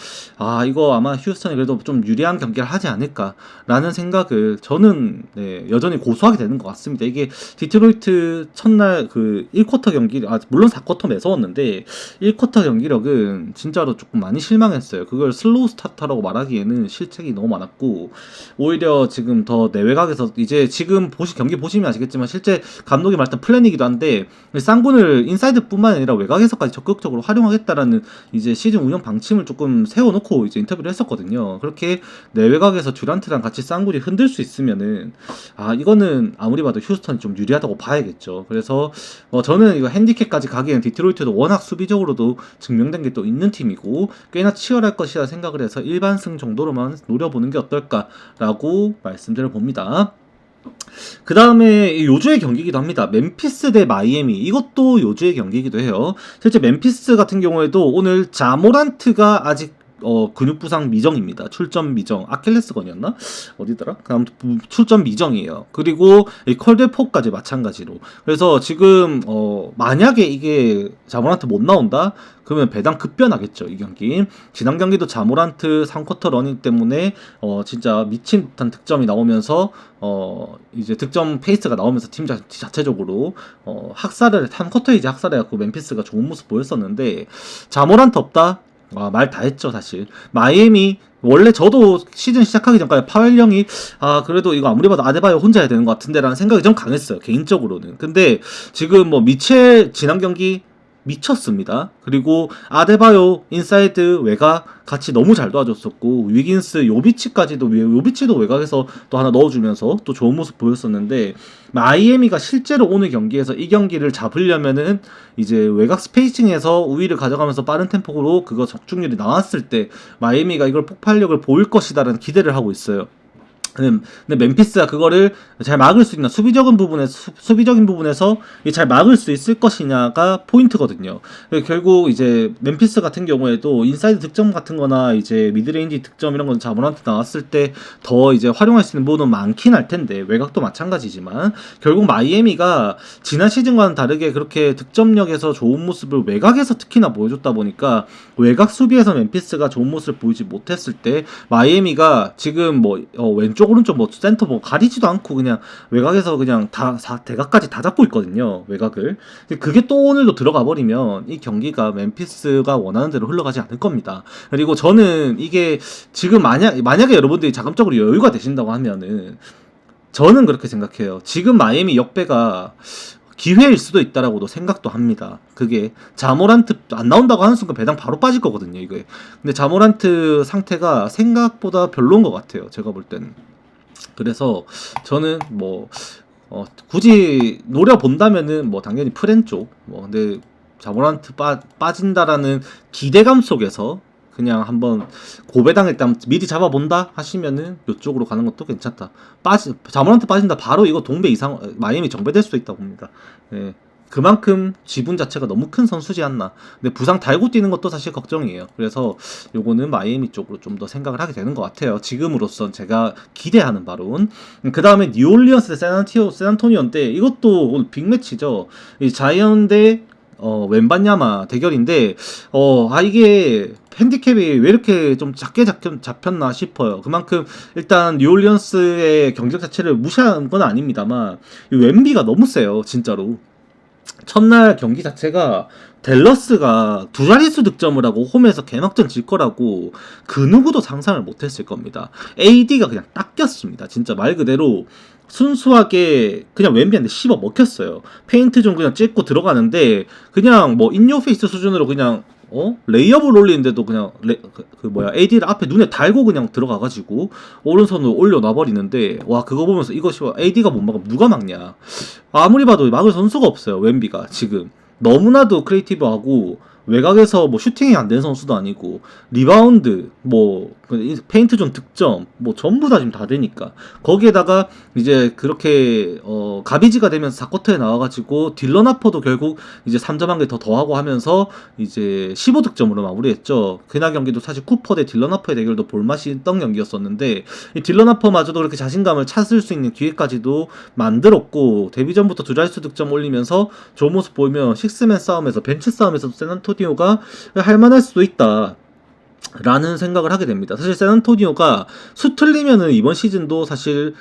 A: 이거 아마 휴스턴이 그래도 좀 유리한 경기를 하지 않을까라는 생각을 저는 여전히 고수하게 되는 것 같습니다. 이게 디트로이트 첫날 그 1쿼터 경기, 물론 4쿼터 매서웠는데 1쿼터 경기력은 진짜로 조금 많이 실망했어요. 그걸 슬로우 스타터라고 말하기에는 실책이 너무 많았고, 오히려 지금 더 내외곽에서 이제 지금 경기 보시면 아시겠지만 실제 감독이 말했던 플랜이기도 한데, 쌍군을 인사이드뿐만 아니라 외곽에서까지 적극적으로 활용하겠다라는 이제 시즌 운영 방침을 조금 세워놓고 이제 인터뷰를 했었거든요. 그렇게 내외곽에서 듀란트랑 같이 쌍군이 흔들 수 있으면은 이거는 아무리 봐도 휴스턴이 좀 유리하다고 봐야겠죠. 그래서 저는 이거 핸디캡까지 가기에는 디트로이트도 워낙 수비적으로도 증명된 게 또 있는 팀이고 꽤나 치열할 것이라 생각을 해서 일반승 정도로만 노려보는 게 어떨까라고 말씀드려 봅니다. 그 다음에 요주의 경기이기도 합니다. 멤피스 대 마이애미, 이것도 요주의 경기이기도 해요. 실제 멤피스 같은 경우에도 오늘 자모란트가 아직 근육 부상 미정입니다. 출전 미정, 아킬레스건이었나? 어디더라? 그다음 출전 미정이에요. 그리고 이 컬데포까지 마찬가지로. 그래서 지금 만약에 이게 자모란트 못 나온다? 그러면 배당 급변하겠죠, 이 경기. 지난 경기도 자모란트 3쿼터 러닝 때문에 진짜 미친 듯한 득점이 나오면서 이제 득점 페이스가 나오면서 팀 자체적으로 학살을 3쿼터에 이제 학살해갖고 멤피스가 좋은 모습 보였었는데, 자모란트 없다? 말 다 했죠, 사실. 마이애미, 원래 저도 시즌 시작하기 전까지 파웰 형이 그래도 이거 아무리 봐도 아데바요 혼자 해야 되는 것 같은데 라는 생각이 좀 강했어요, 개인적으로는. 근데 지금 뭐 미첼 지난 경기 미쳤습니다. 그리고 아데바요 인사이드 외곽 같이 너무 잘 도와줬었고, 위긴스, 요비치도 외곽에서 또 하나 넣어주면서 또 좋은 모습 보였었는데, 마이애미가 실제로 오늘 경기에서 이 경기를 잡으려면은 이제 외곽 스페이싱에서 우위를 가져가면서 빠른 템포로 그거 적중률이 나왔을 때 마이애미가 이걸 폭발력을 보일 것이다라는 기대를 하고 있어요. 근데 멤피스가 그거를 잘 막을 수 있나, 수비적인 부분에서 잘 막을 수 있을 것이냐가 포인트거든요. 결국 이제 멤피스 같은 경우에도 인사이드 득점 같은 거나 이제 미드레인지 득점 이런 건 자모란트 나왔을 때 더 이제 활용할 수 있는 부분은 많긴 할 텐데, 외곽도 마찬가지지만 결국 마이애미가 지난 시즌과는 다르게 그렇게 득점력에서 좋은 모습을 외곽에서 특히나 보여줬다 보니까 외곽 수비에서 멤피스가 좋은 모습을 보이지 못했을 때 마이애미가 지금 뭐 왼쪽 오른쪽 뭐 센터 뭐 가리지도 않고 그냥 외곽에서 그냥 대각까지 다 잡고 있거든요, 외곽을. 그게 또 오늘도 들어가 버리면 이 경기가 멤피스가 원하는 대로 흘러가지 않을 겁니다. 그리고 저는 이게 지금 만약에 여러분들이 자금적으로 여유가 되신다고 하면은 저는 그렇게 생각해요. 지금 마이애미 역배가 기회일 수도 있다라고도 생각도 합니다. 그게 자모란트 안 나온다고 하는 순간 배당 바로 빠질 거거든요, 이게. 근데 자모란트 상태가 생각보다 별로인 것 같아요, 제가 볼 때는. 그래서 저는 뭐 굳이 노려본다면은 뭐 당연히 프렌 쪽, 근데 자모란트 빠진다라는 기대감 속에서 그냥 한번 고배당 일단 미리 잡아본다 하시면은 이쪽으로 가는 것도 괜찮다. 자모란트 빠진다 바로 이거 동배 이상 마이애미 정배될 수도 있다고 봅니다. 예. 그만큼 지분 자체가 너무 큰 선수지 않나. 근데 부상 달고 뛰는 것도 사실 걱정이에요. 그래서 요거는 마이애미 쪽으로 좀 더 생각을 하게 되는 것 같아요, 지금으로선 제가 기대하는 바론. 그 다음에 뉴올리언스 대 샌안토니오 때 이것도 오늘 빅매치죠. 이 자이언 대 웬바냐마 대결인데 이게 핸디캡이 왜 이렇게 좀 작게 잡혔나 싶어요. 그만큼 일단 뉴올리언스의 경기력 자체를 무시한 건 아닙니다만 이 웬비가 너무 세요, 진짜로. 첫날 경기 자체가 댈러스가 두 자릿수 득점을 하고 홈에서 개막전 질 거라고 그 누구도 상상을 못했을 겁니다. AD가 그냥 닦였습니다. 진짜 말 그대로 순수하게 그냥 웬비한테 씹어 먹혔어요. 페인트 좀 그냥 찍고 들어가는데 그냥 뭐 인요페이스 수준으로 그냥 레이업을 올리는데도 그냥 AD를 앞에 눈에 달고 그냥 들어가가지고 오른손으로 올려놔버리는데 와 그거 보면서 이것이 AD가 못 막으면 누가 막냐. 아무리 봐도 막을 선수가 없어요. 웬비가 지금 너무나도 크리에이티브하고 외곽에서 뭐 슈팅이 안 되는 선수도 아니고 리바운드 뭐 페인트 존 득점 뭐 전부 다 지금 다 되니까 거기에다가 이제 그렇게 가비지가 되면서 4쿼터에 나와가지고 딜런 하퍼도 결국 이제 3점 한 개 더 더하고 하면서 이제 15득점으로 마무리했죠. 그날 경기도 사실 쿠퍼 대 딜런 하퍼의 대결도 볼맛이 있던 경기였었는데 이 딜런 하퍼마저도 그렇게 자신감을 찾을 수 있는 기회까지도 만들었고 데뷔 전부터 두 자릿수 득점 올리면서 좋은 모습 보이면 식스맨 싸움에서 벤치 싸움에서도 샌안토니오가 할만할 수도 있다 라는 생각을 하게 됩니다. 사실 샌안토니오가 수 틀리면은 이번 시즌도 사실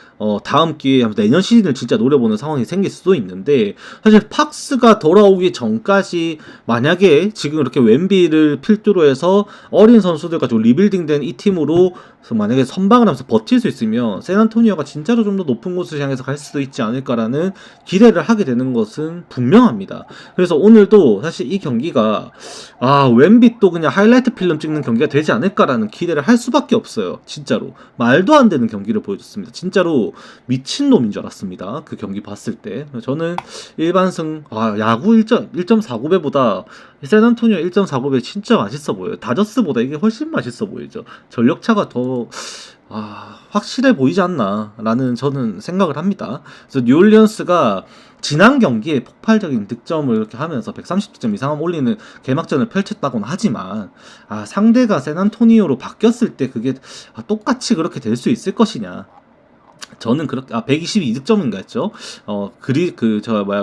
A: 다음 기회에 내년 시즌을 진짜 노려보는 상황이 생길 수도 있는데 사실 팍스가 돌아오기 전까지 만약에 지금 이렇게 웬비를 필두로 해서 어린 선수들 가지고 리빌딩된 이 팀으로 만약에 선방을 하면서 버틸 수 있으면 샌안토니오가 진짜로 좀 더 높은 곳을 향해서 갈 수도 있지 않을까라는 기대를 하게 되는 것은 분명합니다. 그래서 오늘도 사실 이 경기가 웬비 또 그냥 하이라이트 필름 찍는 경기가 되지 않을까라는 기대를 할 수밖에 없어요. 진짜로 말도 안 되는 경기를 보여줬습니다. 진짜로 미친놈인 줄 알았습니다. 그 경기 봤을 때 저는 일반승 야구 1.49배보다 샌안토니오 1.49배 진짜 맛있어 보여요. 다저스보다 이게 훨씬 맛있어 보이죠. 전력차가 더 확실해 보이지 않나 라는 저는 생각을 합니다. 그래서 뉴올리언스가 지난 경기에 폭발적인 득점을 이렇게 하면서 130득점 이상 올리는 개막전을 펼쳤다고는 하지만 상대가 샌안토니오로 바뀌었을 때 그게 똑같이 그렇게 될 수 있을 것이냐. 저는 그렇게 122득점인가 했죠.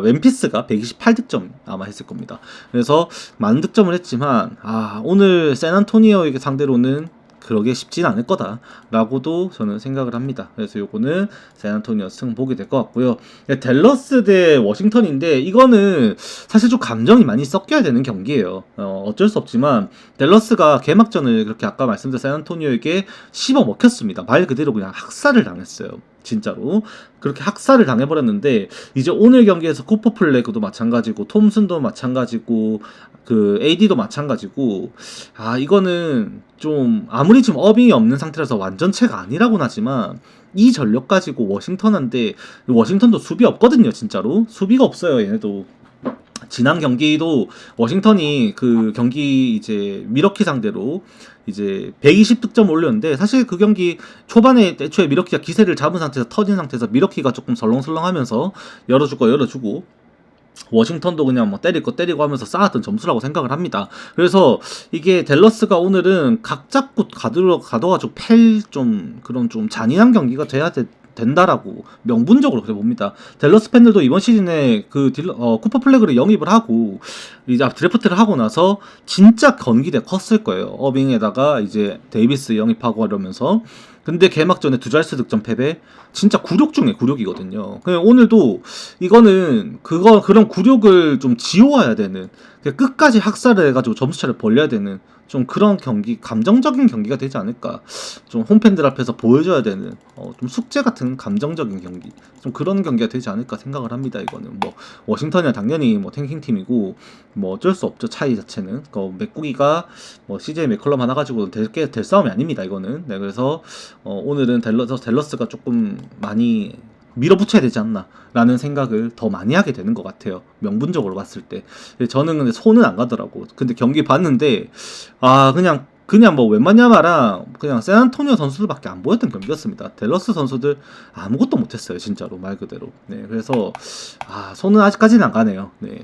A: 멤피스가 128득점 아마 했을 겁니다. 그래서 많은 득점을 했지만 오늘 샌안토니오에게 상대로는 그러게 쉽진 않을 거다라고도 저는 생각을 합니다. 그래서 요거는 샌안토니오 승 보게 될 것 같고요. 댈러스 대 워싱턴인데 이거는 사실 좀 감정이 많이 섞여야 되는 경기예요. 어쩔 수 없지만 댈러스가 개막전을 그렇게 아까 말씀드린 샌안토니오에게 씹어 먹혔습니다. 말 그대로 그냥 학살을 당했어요. 진짜로 그렇게 학살을 당해버렸는데 이제 오늘 경기에서 쿠퍼 플레그도 마찬가지고 톰슨도 마찬가지고 그 AD도 마찬가지고 이거는 좀 아무리 지금 어빙이 없는 상태라서 완전체가 아니라고는 하지만 이 전력 가지고 워싱턴한테 워싱턴도 수비 없거든요. 진짜로 수비가 없어요. 얘네도 지난 경기도 워싱턴이 그 경기 이제 미러키 상대로 이제 120득점 올렸는데 사실 그 경기 초반에 애초에 미러키가 기세를 잡은 상태에서 터진 상태에서 미러키가 조금 설렁설렁하면서 열어주고 워싱턴도 그냥 뭐 때릴 거 때리고 하면서 쌓았던 점수라고 생각을 합니다. 그래서 이게 댈러스가 오늘은 각 잡고 가둬가지고 그런 좀 잔인한 경기가 돼야 된다라고 명분적으로 그래 봅니다. 댈러스 팬들도 이번 시즌에 쿠퍼 플래그를 영입을 하고 이제 드래프트를 하고 나서 진짜 건기대 컸을 거예요. 어빙에다가 이제 데이비스 영입하고 하려면서 근데 개막전에 두 자릿수 득점 패배 진짜 굴욕 중에 굴욕이거든요. 그냥 오늘도 이거는 그런 굴욕을 좀 지워야 되는 끝까지 학살을 해가지고 점수차를 벌려야 되는 좀 그런 경기, 감정적인 경기가 되지 않을까. 좀 홈팬들 앞에서 보여줘야 되는 좀 숙제 같은 감정적인 경기, 좀 그런 경기가 되지 않을까 생각을 합니다. 이거는 뭐 워싱턴이야 당연히 뭐 탱킹 팀이고 뭐 어쩔 수 없죠. 차이 자체는 맥구기가 뭐 CJ 맥컬럼 하나 가지고 될 싸움이 아닙니다. 이거는. 네, 그래서 오늘은 댈러스가 조금 많이 밀어붙여야 되지 않나 라는 생각을 더 많이 하게 되는 것 같아요. 명분적으로 봤을 때. 저는 근데 손은 안 가더라고. 근데 경기 봤는데 그냥 뭐 웬만냐마랑 그냥 샌안토니오 선수들밖에 안 보였던 경기였습니다. 댈러스 선수들 아무것도 못했어요. 진짜로 말 그대로. 네, 그래서 손은 아직까지는 안 가네요. 네.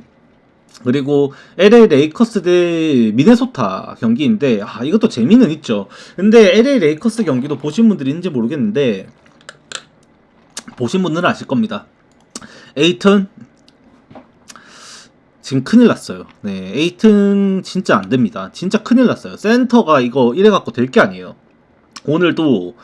A: 그리고 LA 레이커스 대 미네소타 경기인데 이것도 재미는 있죠. 근데 LA 레이커스 경기도 보신 분들이 있는지 모르겠는데 보신 분들은 아실 겁니다. 에이튼 지금 큰일 났어요. 네, 에이튼 진짜 안 됩니다. 진짜 큰일 났어요. 센터가 이거 이래갖고 될 게 아니에요. 오늘도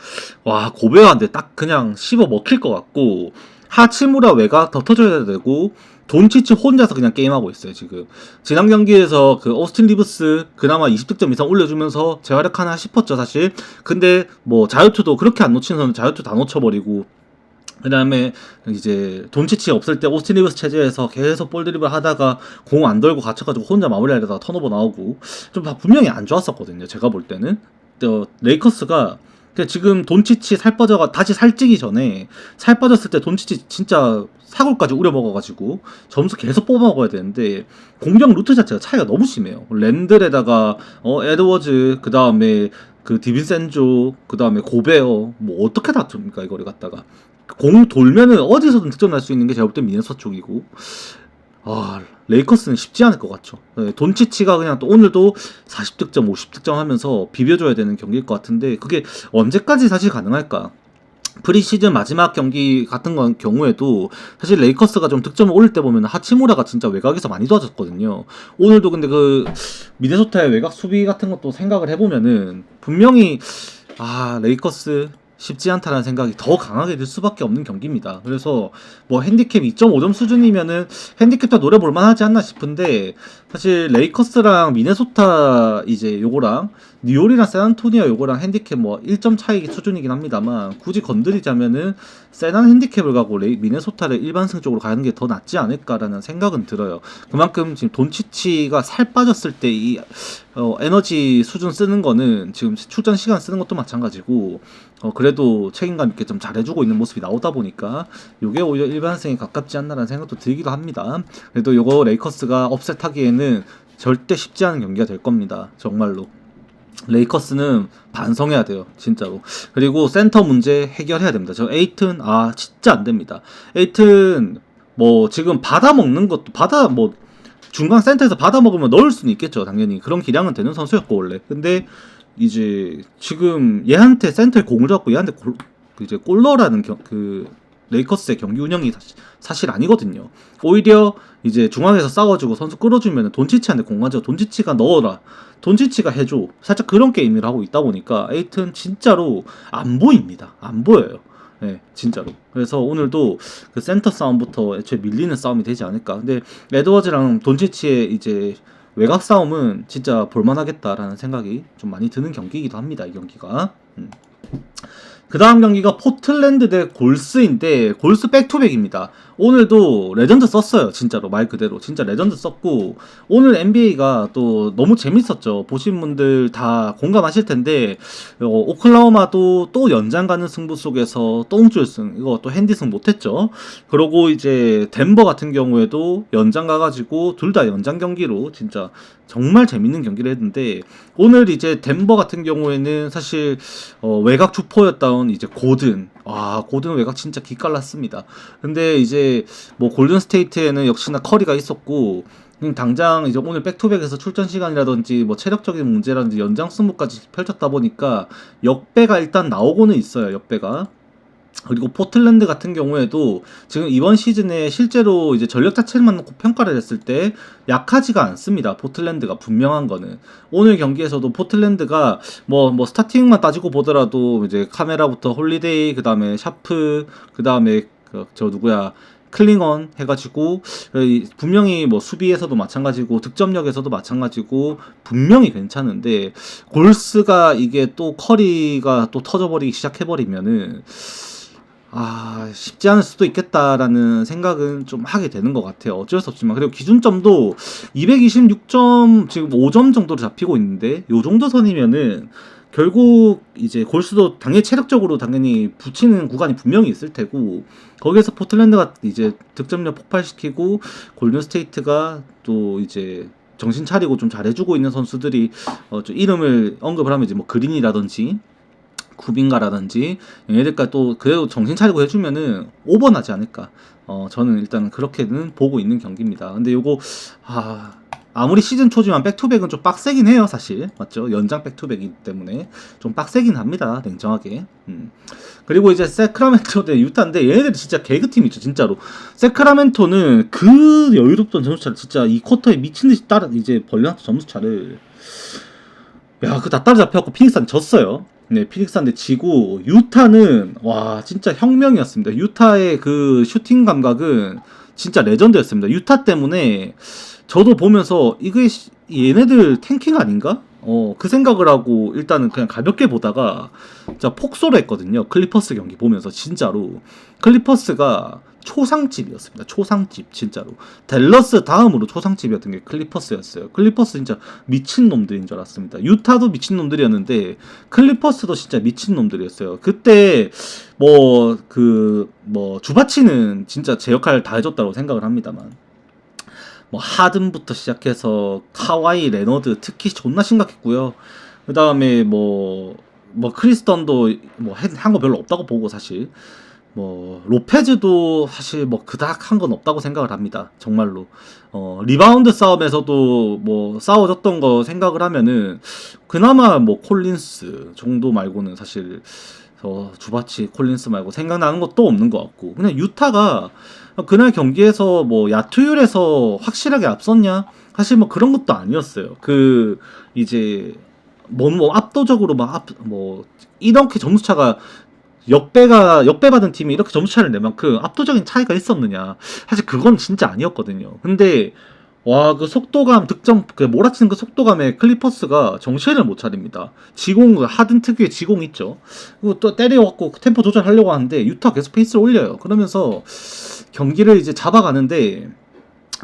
A: 고베어한테 딱 그냥 씹어 먹힐 것 같고 하치무라 외곽 더 터져야 되고 돈치치 혼자서 그냥 게임하고 있어요. 지금 지난 경기에서 그 오스틴 리브스 그나마 20득점 이상 올려주면서 재활약하나 싶었죠 사실. 근데 뭐 자유투도 그렇게 안 놓치는 선수 자유투 다 놓쳐버리고 그다음에 이제 돈치치 없을 때 오스틴 리브스 체제에서 계속 볼 드리블 하다가 공 안 돌고 갇혀가지고 혼자 마무리하려다가 턴오버 나오고 좀 다 분명히 안 좋았었거든요. 제가 볼 때는 레이커스가 지금 돈치치 살 빠져가 다시 살찌기 전에 살 빠졌을 때 돈치치 진짜 사골까지 우려먹어가지고 점수 계속 뽑아먹어야 되는데 공격 루트 자체가 차이가 너무 심해요. 랜들에다가 에드워즈 그 다음에 그 디빈센조 그 다음에 고베어 뭐 어떻게 다툽니까 이거를 갖다가 공 돌면은 어디서든 득점 날 수 있는 게 제가 볼 때 미네소타 쪽이고 레이커스는 쉽지 않을 것 같죠. 네, 돈치치가 그냥 또 오늘도 40득점 50득점 하면서 비벼줘야 되는 경기일 것 같은데 그게 언제까지 사실 가능할까? 프리시즌 마지막 경기 같은 경우에도 사실 레이커스가 좀 득점을 올릴 때 보면 하치무라가 진짜 외곽에서 많이 도와줬거든요. 오늘도 근데 그 미네소타의 외곽 수비 같은 것도 생각을 해보면은 분명히 레이커스 쉽지 않다는 생각이 더 강하게 들 수밖에 없는 경기입니다. 그래서 뭐 핸디캡 2.5점 수준이면은 핸디캡도 노려볼 만하지 않나 싶은데 사실 레이커스랑 미네소타 이제 요거랑 뉴올이랑 샌안토니오 요거랑 핸디캡 뭐 1점 차이 수준이긴 합니다만 굳이 건드리자면은 세난 핸디캡을 가고 미네소타를 일반승 쪽으로 가는 게 더 낫지 않을까라는 생각은 들어요. 그만큼 지금 돈치치가 살 빠졌을 때 이 에너지 수준 쓰는 거는 지금 출전 시간 쓰는 것도 마찬가지고 그래도 책임감 있게 좀 잘해주고 있는 모습이 나오다 보니까 요게 오히려 일반승에 가깝지 않나라는 생각도 들기도 합니다. 그래도 요거 레이커스가 업셋하기에는 절대 쉽지 않은 경기가 될 겁니다. 정말로. 레이커스는 반성해야 돼요 진짜로. 그리고 센터 문제 해결해야 됩니다. 저 에이튼 진짜 안 됩니다. 에이튼 뭐 지금 받아먹는 것도 뭐 중간 센터에서 받아먹으면 넣을 수는 있겠죠. 당연히 그런 기량은 되는 선수였고 원래. 근데 이제 지금 얘한테 센터에 공을 잡고 얘한테 이제 골러라는 그 레이커스의 경기 운영이 사실 아니거든요. 오히려 이제 중앙에서 싸워주고 선수 끌어주면 돈치치한테 공 가져 돈치치가 넣어라 돈치치가 해줘 살짝 그런 게임을 하고 있다 보니까 에이튼 진짜로 안 보입니다. 안 보여요. 네, 진짜로. 그래서 오늘도 그 센터 싸움부터 애초에 밀리는 싸움이 되지 않을까. 근데 에드워즈랑 돈치치의 이제 외곽 싸움은 진짜 볼만하겠다라는 생각이 좀 많이 드는 경기이기도 합니다. 이 경기가. 그 다음 경기가 포틀랜드 대 골스인데 골스 백투백입니다. 오늘도 레전드 썼어요. 진짜로 말 그대로 진짜 레전드 썼고 오늘 NBA가 또 너무 재밌었죠. 보신 분들 다 공감하실 텐데 오클라호마도 또 연장 가는 승부 속에서 똥줄승 이거 또 핸디승 못했죠. 그러고 이제 덴버 같은 경우에도 연장 가가지고 둘 다 연장 경기로 진짜 정말 재밌는 경기를 했는데 오늘 이제 덴버 같은 경우에는 사실 외곽 주포였던 이제 고든 외곽 진짜 기깔났습니다. 근데 이제 뭐 골든 스테이트에는 역시나 커리가 있었고 당장 이제 오늘 백투백에서 출전 시간이라든지 뭐 체력적인 문제라든지 연장 승부까지 펼쳤다 보니까 역배가 일단 나오고는 있어요. 역배가. 그리고 포틀랜드 같은 경우에도 지금 이번 시즌에 실제로 이제 전력 자체만 놓고 평가를 했을 때 약하지가 않습니다. 포틀랜드가 분명한 거는 오늘 경기에서도 포틀랜드가 뭐 스타팅만 따지고 보더라도 이제 카메라부터 홀리데이 그 다음에 샤프 그 다음에 저 누구야 클링언 해가지고 분명히 뭐 수비에서도 마찬가지고 득점력에서도 마찬가지고 분명히 괜찮은데 골스가 이게 또 커리가 또 터져버리기 시작해버리면은 쉽지 않을 수도 있겠다라는 생각은 좀 하게 되는 것 같아요. 어쩔 수 없지만. 그리고 기준점도 226점, 지금 5점 정도로 잡히고 있는데, 요 정도 선이면은, 결국, 이제, 골스도 당연히 체력적으로 당연히 붙이는 구간이 분명히 있을 테고, 거기에서 포틀랜드가 이제 득점력 폭발시키고, 골든스테이트가 또 이제, 정신 차리고 좀 잘해주고 있는 선수들이, 좀 이름을 언급을 하면 이제 뭐 그린이라든지, 구빈가라든지 얘네들까지 또 그래도 정신 차리고 해주면은 오버나지 않을까. 저는 일단 그렇게는 보고 있는 경기입니다. 근데 요거 아무리 시즌 초지만 백투백은 좀 빡세긴 해요. 사실 맞죠? 연장 백투백이기 때문에 좀 빡세긴 합니다. 냉정하게. 그리고 이제 세크라멘토 대 유타인데 얘네들이 진짜 개그팀이죠. 진짜로 세크라멘토는 그 여유롭던 점수차를 진짜 이 쿼터에 미친듯이 따라 이제 벌려놨던 점수차를 그 다 따라잡혀갖고 피닉스한테 졌어요. 네, 피닉스한테 지고 유타는 진짜 혁명이었습니다. 유타의 그 슈팅 감각은 진짜 레전드였습니다. 유타 때문에 저도 보면서 이게 얘네들 탱킹 아닌가? 그 생각을 하고 일단은 그냥 가볍게 보다가 진짜 폭소를 했거든요. 클리퍼스 경기 보면서 진짜로 클리퍼스가 초상집이었습니다. 초상집 진짜로. 댈러스 다음으로 초상집이었던 게 클리퍼스였어요. 클리퍼스 진짜 미친놈들인 줄 알았습니다. 유타도 미친놈들이었는데 클리퍼스도 진짜 미친놈들이었어요. 그때 주바치는 진짜 제 역할을 다 해줬다고 생각을 합니다만 하든부터 시작해서 카와이, 레너드 특히 존나 심각했고요. 그 다음에 크리스턴도 한 거 별로 없다고 보고 사실 로페즈도 사실 그닥 한 건 없다고 생각을 합니다. 정말로 리바운드 싸움에서도 싸워줬던 거 생각을 하면은 그나마 콜린스 정도 말고는 사실 주바치, 콜린스 말고 생각나는 것도 없는 것 같고 그냥 유타가 그날 경기에서 야투율에서 확실하게 앞섰냐? 사실 그런 것도 아니었어요. 이제 압도적으로 이렇게 점수차가 역배받은 팀이 이렇게 점수차를 낼 만큼 압도적인 차이가 있었느냐? 사실 그건 진짜 아니었거든요. 근데 그 속도감 득점 몰아치는 그 속도감에 클리퍼스가 정신을 못 차립니다. 하든 특유의 지공 있죠. 그리고 또 때려왔고 템포 조절하려고 하는데 유타 계속 페이스를 올려요. 그러면서 경기를 이제 잡아가는데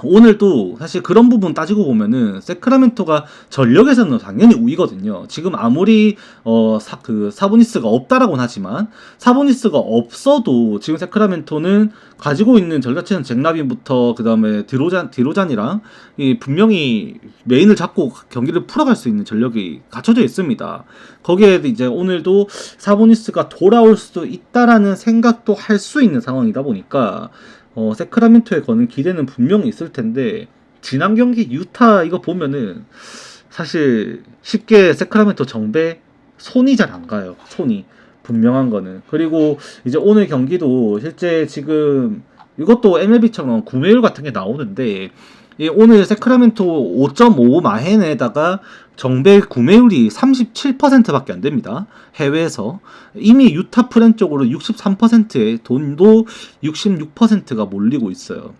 A: 오늘도 사실 그런 부분 따지고 보면은 세크라멘토가 전력에서는 당연히 우위거든요. 지금 아무리 사보니스가 없다라고는 하지만 사보니스가 없어도 지금 세크라멘토는 가지고 있는 전력 자체는 잭라빈부터 그 다음에 디로잔이랑 분명히 메인을 잡고 경기를 풀어갈 수 있는 전력이 갖춰져 있습니다. 거기에 이제 오늘도 사보니스가 돌아올 수도 있다라는 생각도 할 수 있는 상황이다 보니까 세크라멘토에 거는 기대는 분명히 있을 텐데 지난 경기 유타 이거 보면은 사실 쉽게 세크라멘토 정배 손이 잘 안 가요. 손이 분명한 거는. 그리고 이제 오늘 경기도 실제 지금 이것도 MLB처럼 구매율 같은 게 나오는데 오늘 세크라멘토 5.5 마헨에다가 정배 구매율이 37%밖에 안 됩니다. 해외에서. 이미 유타 프렌 쪽으로 63%의 돈도 66%가 몰리고 있어요.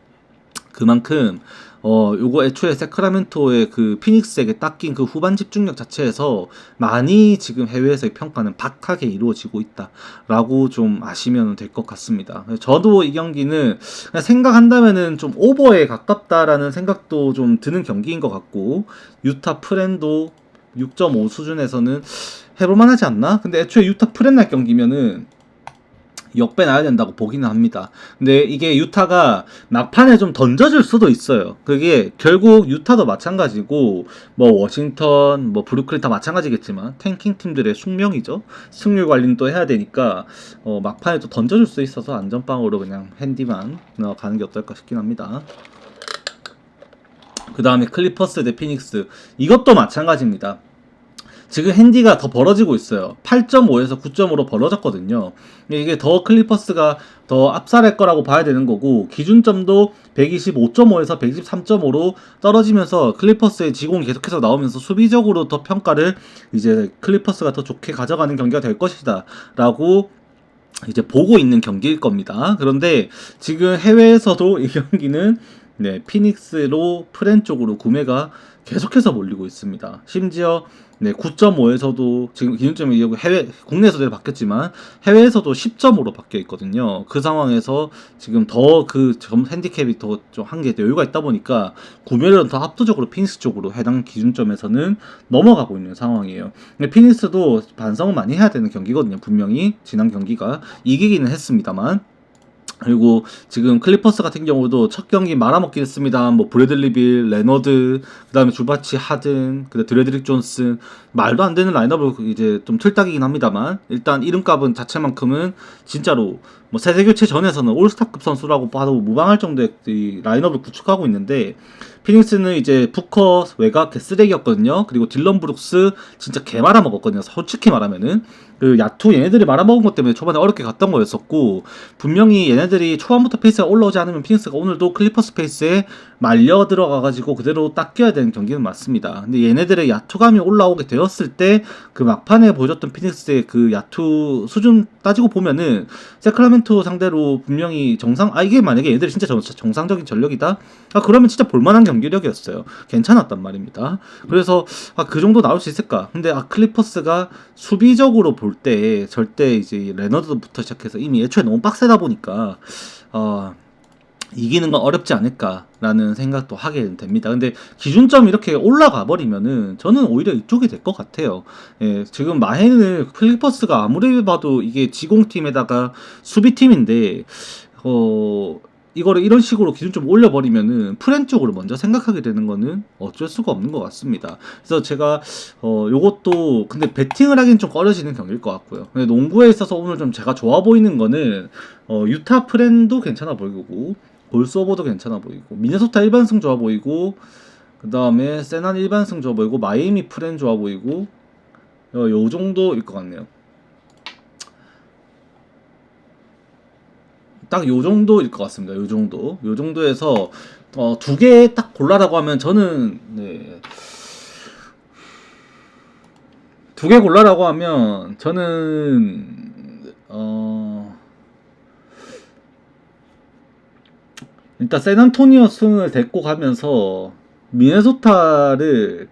A: 그만큼 요거 애초에 세크라멘토의 피닉스에게 닦인 후반 집중력 자체에서 많이 지금 해외에서의 평가는 박하게 이루어지고 있다라고 좀 아시면 될 것 같습니다. 저도 이 경기는 그냥 생각한다면은 좀 오버에 가깝다라는 생각도 좀 드는 경기인 것 같고 유타 프렌도 6.5 수준에서는 해볼만 하지 않나? 근데 애초에 유타 프렌 날 경기면은 역배 나야 된다고 보기는 합니다. 근데 이게 유타가 막판에 좀 던져줄 수도 있어요. 그게 결국 유타도 마찬가지고 워싱턴 브루클린 다 마찬가지겠지만 탱킹 팀들의 숙명이죠. 승률 관리는 또 해야 되니까 막판에 또 던져줄 수 있어서 안전빵으로 그냥 핸디만 가는 게 어떨까 싶긴 합니다. 그 다음에 클리퍼스 대 피닉스 이것도 마찬가지입니다. 지금 핸디가 더 벌어지고 있어요. 8.5에서 9.5로 벌어졌거든요. 이게 더 클리퍼스가 더 압살할 거라고 봐야 되는 거고 기준점도 125.5에서 123.5로 떨어지면서 클리퍼스의 지공이 계속해서 나오면서 수비적으로 더 평가를 이제 클리퍼스가 더 좋게 가져가는 경기가 될 것이다 라고 이제 보고 있는 경기일 겁니다. 그런데 지금 해외에서도 이 경기는 피닉스로 프렌 쪽으로 구매가 계속해서 몰리고 있습니다. 심지어 9.5에서도 지금 기준점이 국내에서도 바뀌었지만 해외에서도 10.5로 바뀌어 있거든요. 그 상황에서 지금 더 핸디캡이 더 좀 한 게 여유가 있다 보니까 구매율은 더 압도적으로 피닉스 쪽으로 해당 기준점에서는 넘어가고 있는 상황이에요. 근데 피닉스도 반성을 많이 해야 되는 경기거든요. 분명히 지난 경기가 이기기는 했습니다만. 그리고 지금 클리퍼스 같은 경우도 첫 경기 말아먹긴 했습니다. 브래들리 빌, 레너드, 그 다음에 주바치, 하든, 그 다음에 드레드릭 존슨 말도 안 되는 라인업을 이제 좀 틀딱이긴 합니다만 일단 이름값은 자체만큼은 진짜로 세대교체 전에서는 올스타급 선수라고 봐도 무방할 정도의 이 라인업을 구축하고 있는데 피닉스는 이제 부커 외곽 쓰레기였거든요. 그리고 딜런 브룩스 진짜 개 말아먹었거든요. 솔직히 말하면은 야투 얘네들이 말아먹은 것 때문에 초반에 어렵게 갔던 거였었고 분명히 얘네들이 초반부터 페이스가 올라오지 않으면 피닉스가 오늘도 클리퍼스 페이스에 말려 들어가가지고 그대로 닦여야 되는 경기는 맞습니다. 근데 얘네들의 야투감이 올라오게 되었을 때 막판에 보여줬던 피닉스의 야투 수준 따지고 보면은 세크라멘토 상대로 분명히 이게 만약에 얘네들이 진짜 정상적인 전력이다? 그러면 진짜 볼만한 경기력이었어요. 괜찮았단 말입니다. 그래서 그 정도 나올 수 있을까? 근데 클리퍼스가 수비적으로 볼 때 절대 이제 레너드부터 시작해서 이미 애초에 너무 빡세다 보니까 이기는 건 어렵지 않을까라는 생각도 하게 됩니다. 근데 기준점이 이렇게 올라가 버리면은 저는 오히려 이쪽이 될 것 같아요. 예, 지금 마헨을 클리퍼스가 아무리 봐도 이게 지공팀에다가 수비팀인데 이거를 이런 식으로 기준점 올려버리면은 프렌 쪽으로 먼저 생각하게 되는 거는 어쩔 수가 없는 것 같습니다. 그래서 제가 요것도 근데 배팅을 하긴 좀 꺼려지는 경기일 것 같고요. 근데 농구에 있어서 오늘 좀 제가 좋아 보이는 거는 유타 프렌도 괜찮아 보이고 볼스오버도 괜찮아 보이고 미네소타 일반승 좋아 보이고 그 다음에 세난 일반승 좋아 보이고 마이애미 프렌 좋아 보이고 요 정도일 것 같네요. 딱 요 정도일 것 같습니다. 요 정도에서 두 개 딱 골라라고 하면 저는 두 개 골라라고 하면 저는 일단 샌안토니오 승을 데리고 가면서 미네소타를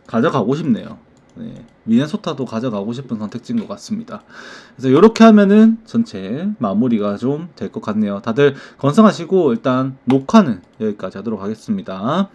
A: 가져가고 싶네요. 네, 미네소타도 가져가고 싶은 선택지인 것 같습니다. 그래서 이렇게 하면은 전체 마무리가 좀 될 것 같네요. 다들 건강하시고 일단 녹화는 여기까지 하도록 하겠습니다.